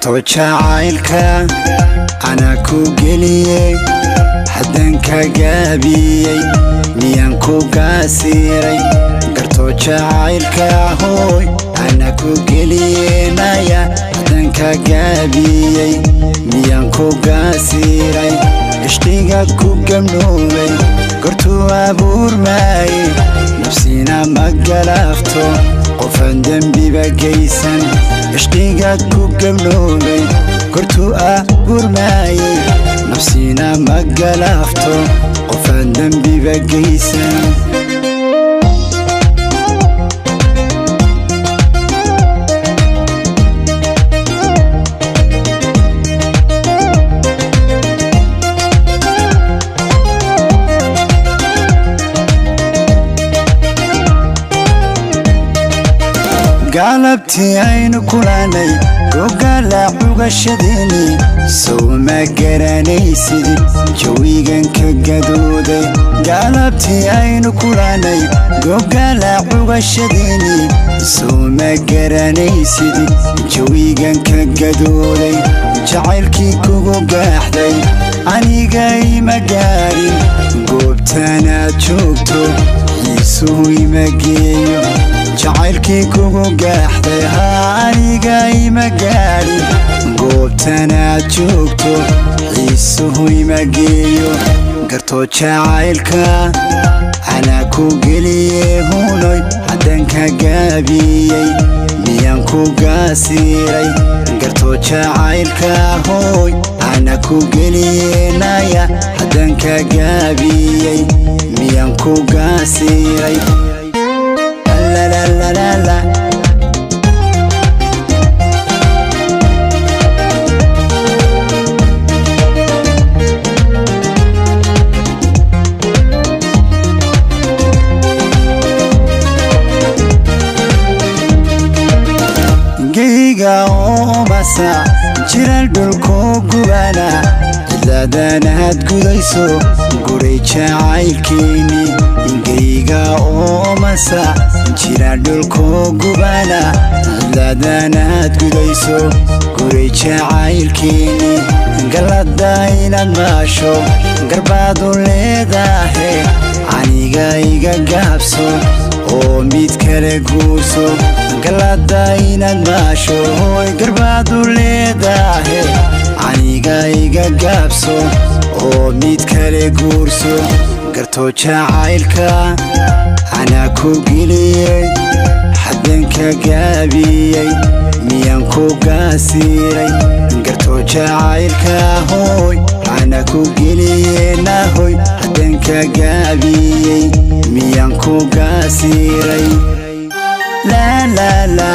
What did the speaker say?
garto jacaylka ana ku geliyay hadan ka gaabiyay miyaan ku gaasiray garto jacaylka hooy ana ku geliyay naya hadan ka gaabiyay miyaan ku gaasiray ishtiga ku gamnoobay garto abuurmay nafsina magalafto qofan dambiba geysan ishtiga ku gamnoobay garto abuurmay nafsina magalafto qofan dambiba geysan قلبتي عين كلاني وقال عقشديني سو ما قراني سيدي جويغن كقدودي قلبتي عين كلاني وقال عقشديني سو ما قراني سيدي جويغن كقدودي جعلكي كوكو قاحدي عني قاي مقاري قوبتانا جوكتو يسوي مقيو jacaylkii kugu gaaxday aniga ima gaari goobtanaad joogto xiisuhu ima geeyo garto jacaylka anaa ku geliyay hunoy hadan ka gaabiyay miyaan ku gaasiray garto jacaylka hooy anaa ku geliyay naya hadan ka gaabiyay miyaan ku gaasiray la la la la la geyga oo masa jiral dhulku gubana cidladanaad gudayso guray jacaylkeeni geyga oo masa jiral dhulku gubana cidladanaad gudayso guray jacaylkeeni galada inaad maasho garbaadu leedahay aniga iga gaabso oo mid kale guurso galada inaad maasho hooy garbaadu leedahay aniga iga gaabso oo mid kale guurso garto jacaylka anaa ku geliyay hadan ka gaabiyay miyaan ku gaasiray garto jacaylka hooy anaa ku geliyay nahoy hadan ka gaabiyay miyaan ku gaasiray la la la